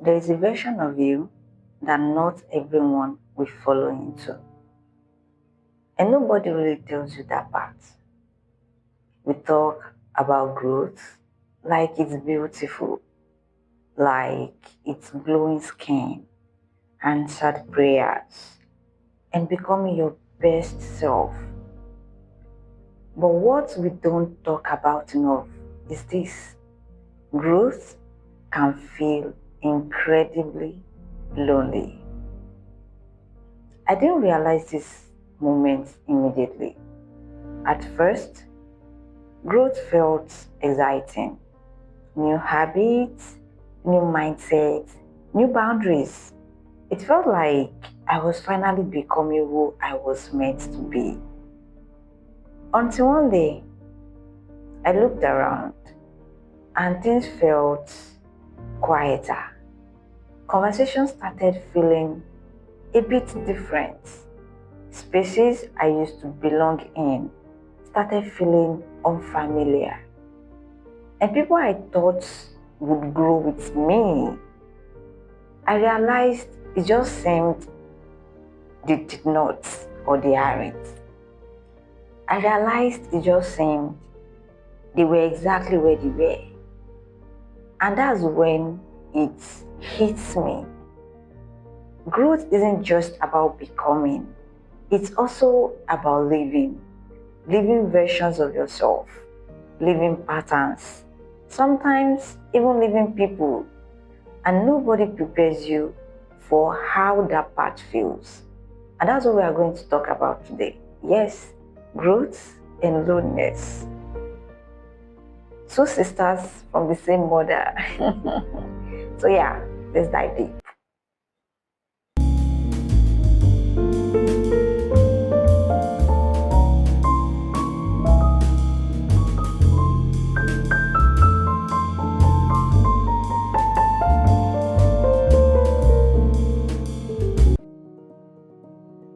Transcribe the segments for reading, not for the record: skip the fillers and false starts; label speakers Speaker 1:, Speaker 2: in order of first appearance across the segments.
Speaker 1: There is a version of you that not everyone will follow into. And nobody really tells you that part. We talk about growth like it's beautiful, like it's glowing skin, answered prayers, and becoming your best self. But what we don't talk about enough is this: growth can feel incredibly lonely. I didn't realize this moment immediately. At first, growth felt exciting. New habits, new mindsets, new boundaries. It felt like I was finally becoming who I was meant to be. Until one day, I looked around and things felt quieter. Conversations started feeling a bit different. Spaces I used to belong in started feeling unfamiliar. And people I thought would grow with me, I realized it just seemed they did not, or they aren't. I realized it just seemed they were exactly where they were. And that's when it hits me. Growth isn't just about becoming, it's also about living versions of yourself, living patterns, sometimes even living people. And nobody prepares you for how that part feels. And that's what we are going to talk about today. Yes, growth and loneliness. Two sisters from the same mother. So yeah, let's dive deep.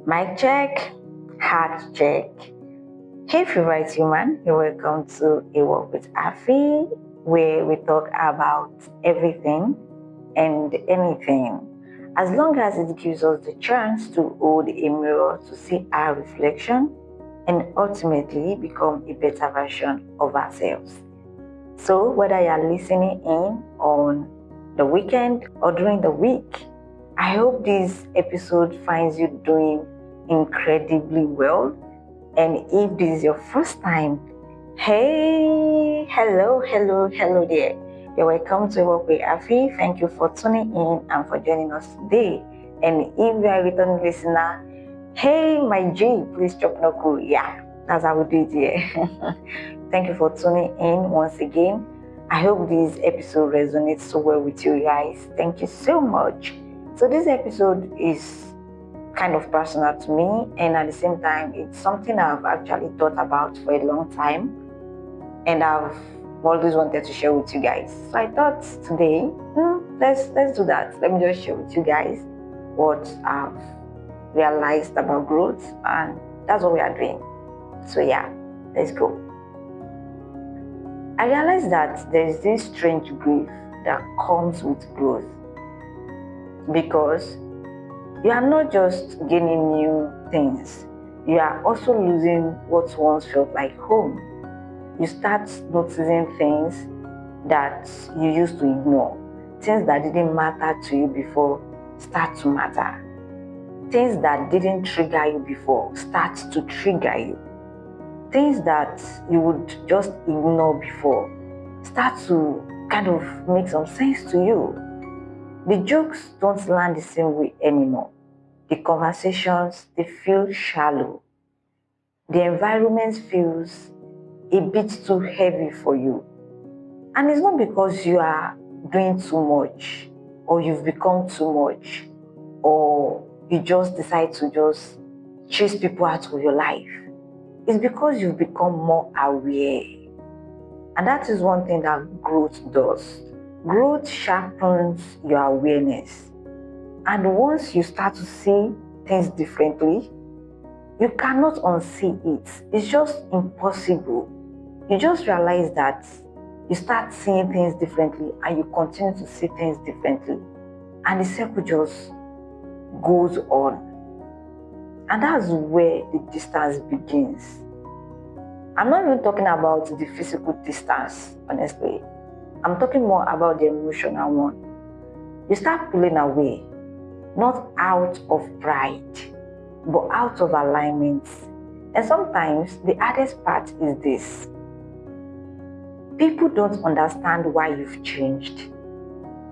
Speaker 1: Mic check, heart check. Hey favorite human, you're welcome to A Walk with A.F.I, where we talk about everything and anything, as long as it gives us the chance to hold a mirror to see our reflection and ultimately become a better version of ourselves. So whether you're listening in on the weekend or during the week, I hope this episode finds you doing incredibly well. And if this is your first time, hey, hello there. You're welcome to Work with A.F.I. Thank you for tuning in and for joining us today. And if you are a returning listener, hey, my G, please drop no cool. Yeah, that's how we do it here. Thank you for tuning in once again. I hope this episode resonates so well with you guys. Thank you so much. So this episode is kind of personal to me, and at the same time it's something I've actually thought about for a long time, and I've always wanted to share with you guys. So I thought today, let's do that. Let me just share with you guys what I've realized about growth, and that's what we are doing. So yeah, let's go. I realized that there is this strange grief that comes with growth, because you are not just gaining new things, you are also losing what once felt like home. You start noticing things that you used to ignore. Things that didn't matter to you before start to matter. Things that didn't trigger you before start to trigger you. Things that you would just ignore before start to kind of make some sense to you. The jokes don't land the same way anymore. The conversations, they feel shallow. The environment feels a bit too heavy for you. And it's not because you are doing too much, or you've become too much, or you just decide to just chase people out of your life. It's because you've become more aware. And that is one thing that growth does. Growth sharpens your awareness. And once you start to see things differently, you cannot unsee it. It's just impossible. You just realize that you start seeing things differently and you continue to see things differently. and the circle just goes on. And that's where the distance begins. I'm not even talking about the physical distance, honestly. I'm talking more about the emotional one. You start pulling away, not out of pride, but out of alignment. And sometimes the hardest part is this: people don't understand why you've changed.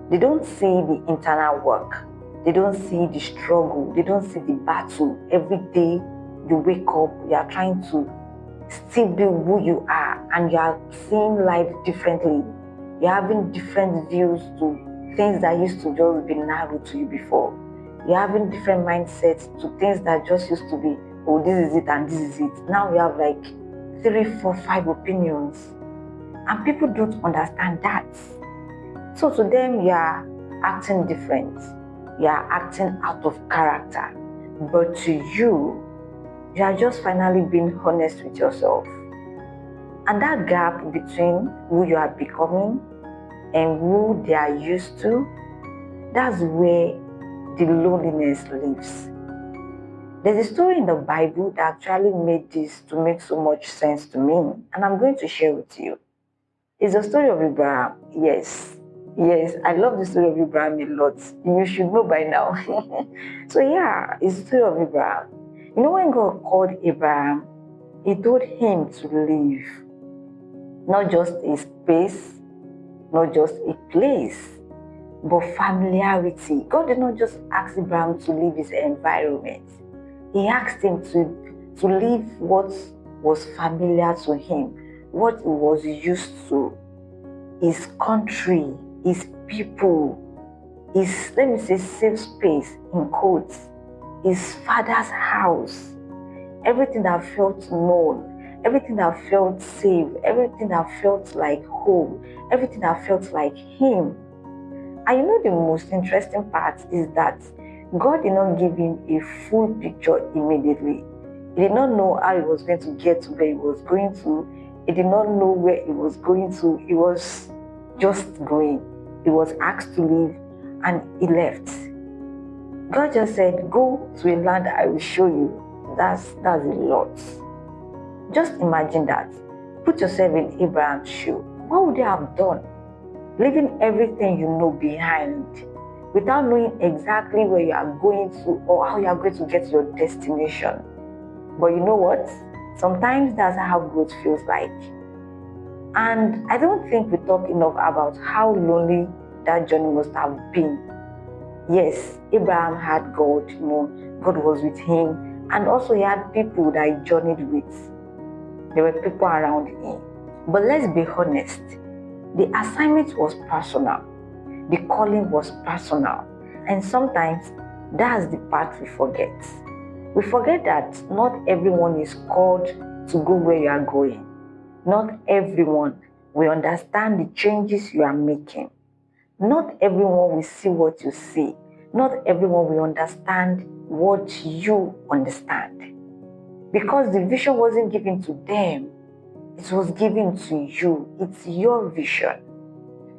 Speaker 1: They don't see the internal work. They don't see the struggle. They don't see the battle. Every day you wake up, you are trying to still be who you are, and you are seeing life differently. You're having different views to things that used to just be narrow to you before. You're having different mindsets to things that just used to be, oh, this is it and this is it. Now we have like 3, 4, 5 opinions. And people don't understand that. So to them, you are acting different. You are acting out of character. But to you, you are just finally being honest with yourself. And that gap between who you are becoming and who they are used to, that's where the loneliness lives. There's a story in the Bible that actually made this to make so much sense to me, and I'm going to share with you. It's the story of Abraham. Yes, I love the story of Abraham a lot. You should know by now. So yeah, it's the story of Abraham. You know, when God called Abraham, He told him to leave. Not just a space, not just a place, but familiarity. God did not just ask Abraham to leave his environment. He asked him to leave what was familiar to him, what he was used to, his country, his people, his, let me say, safe space, in quotes, his father's house, everything that felt known, everything that felt safe, everything that felt like home, everything that felt like him. And you know, the most interesting part is that God did not give him a full picture immediately. He did not know how he was going to get to where he was going to. He did not know where he was going to. He was just going. He was asked to leave and he left. God just said, go to a land I will show you. That's a lot. Just imagine that. Put yourself in Abraham's shoe. What would you have done? Leaving everything you know behind, without knowing exactly where you are going to or how you are going to get to your destination. But you know what? Sometimes that's how growth feels like. And I don't think we talk enough about how lonely that journey must have been. Yes, Abraham had God, God was with him, and also he had people that he journeyed with. There were people around him. But let's be honest, the assignment was personal. The calling was personal. And sometimes that's the part we forget. We forget that not everyone is called to go where you are going. Not everyone will understand the changes you are making. Not everyone will see what you see. Not everyone will understand what you understand. Because the vision wasn't given to them, it was given to you. It's your vision.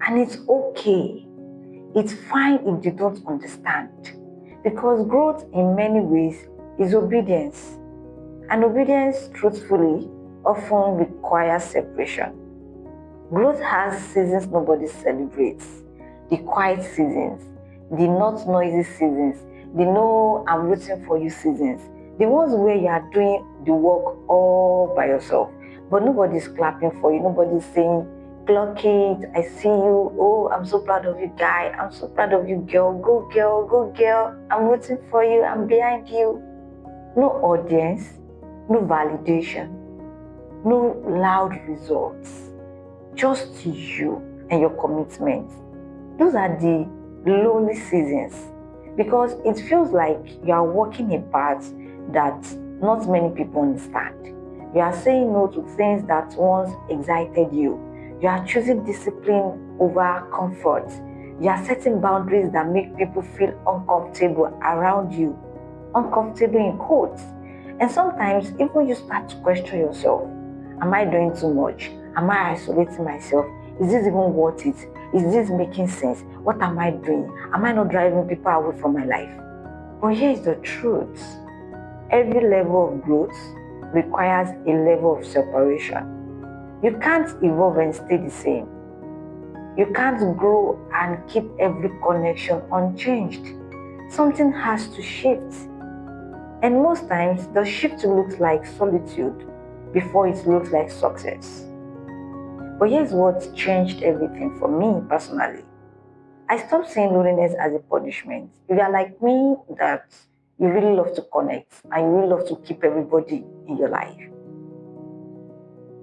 Speaker 1: And it's okay. It's fine if they don't understand. Because growth in many ways is obedience. And obedience, truthfully, often requires separation. Growth has seasons nobody celebrates. The quiet seasons, the not noisy seasons, the no I'm rooting for you seasons. The ones where you are doing the work all by yourself, but nobody's clapping for you, nobody's saying, clock it, I see you, oh, I'm so proud of you, guy, I'm so proud of you, girl, go girl, I'm rooting for you, I'm behind you. No audience, no validation, no loud results, just you and your commitment. Those are the lonely seasons, because it feels like you are walking a path that not many people understand. You are saying no to things that once excited you. You are choosing discipline over comfort. You are setting boundaries that make people feel uncomfortable around you. Uncomfortable in quotes. And sometimes even you start to question yourself. Am I doing too much? Am I isolating myself? Is this even worth it? Is this making sense? What am I doing? Am I not driving people away from my life? But here's the truth. Every level of growth requires a level of separation. You can't evolve and stay the same. You can't grow and keep every connection unchanged. Something has to shift. And most times, the shift looks like solitude before it looks like success. But here's what changed everything for me personally. I stopped seeing loneliness as a punishment. If you are like me, that you really love to connect and you really love to keep everybody in your life.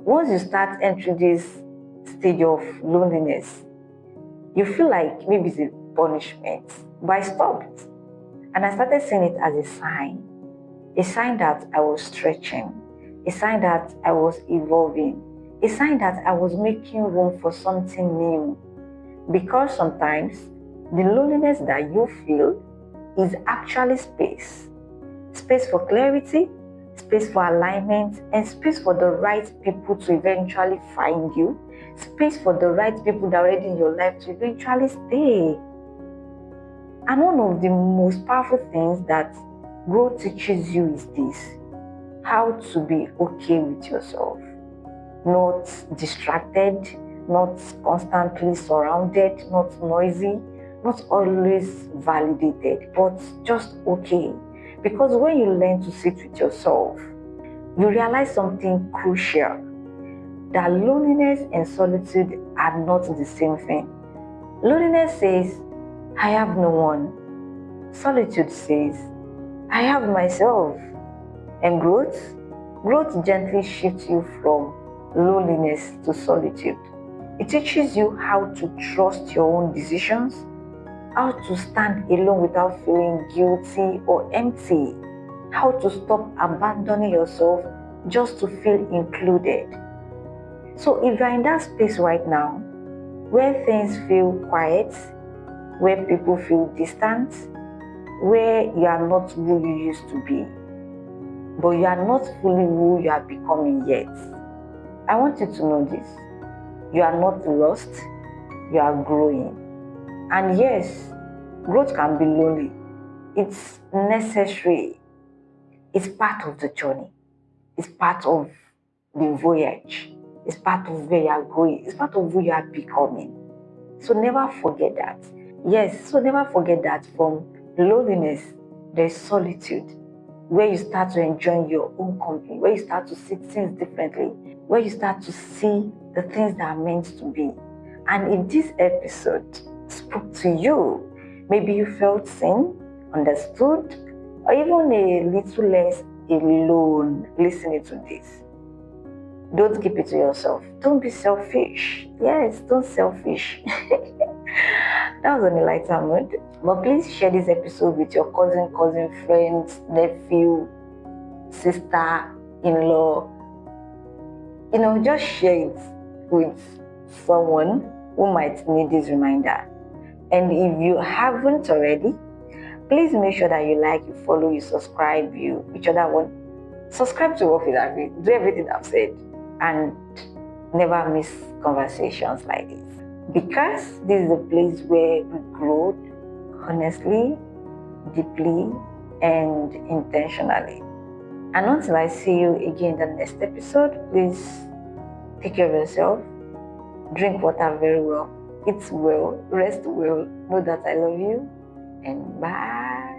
Speaker 1: Once you start entering this stage of loneliness, you feel like maybe it's a punishment. But I stopped. And I started seeing it as a sign that I was stretching, a sign that I was evolving, a sign that I was making room for something new. Because sometimes the loneliness that you feel is actually space. Space for clarity, space for alignment, and space for the right people to eventually find you. Space for the right people that are already in your life to eventually stay. And one of the most powerful things that growth teaches you is this: how to be okay with yourself. Not distracted, not constantly surrounded, not noisy, not always validated, but just okay. Because when you learn to sit with yourself, you realize something crucial: that loneliness and solitude are not the same thing. Loneliness says, I have no one. Solitude says, I have myself. And growth gently shifts you from loneliness to solitude. It teaches you how to trust your own decisions, how to stand alone without feeling guilty or empty, how to stop abandoning yourself just to feel included. So if you're in that space right now, where things feel quiet, where people feel distant, where you are not who you used to be, but you are not fully who you are becoming yet, I want you to know this: you are not lost, you are growing. And yes, growth can be lonely. It's necessary. It's part of the journey. It's part of the voyage. It's part of where you are going. It's part of who you are becoming. So never forget that. Yes, so never forget that from loneliness, there's solitude, where you start to enjoy your own company, where you start to see things differently, where you start to see the things that are meant to be. And if this episode spoke to you, maybe you felt seen, understood, or even a little less alone listening to this, don't keep it to yourself. Don't be selfish. Yes, don't selfish. That was on a lighter mood. But please share this episode with your cousin, friends, nephew, sister, in-law. Just share it with someone who might need this reminder. And if you haven't already, please make sure that you like, you follow, you subscribe, which other one. Subscribe to Work with A.F.I. Do everything I've said. And never miss conversations like this. Because this is a place where we grow honestly, deeply, and intentionally. And until I see you again in the next episode, please take care of yourself, drink water very well, eat well, rest well, know that I love you, and bye.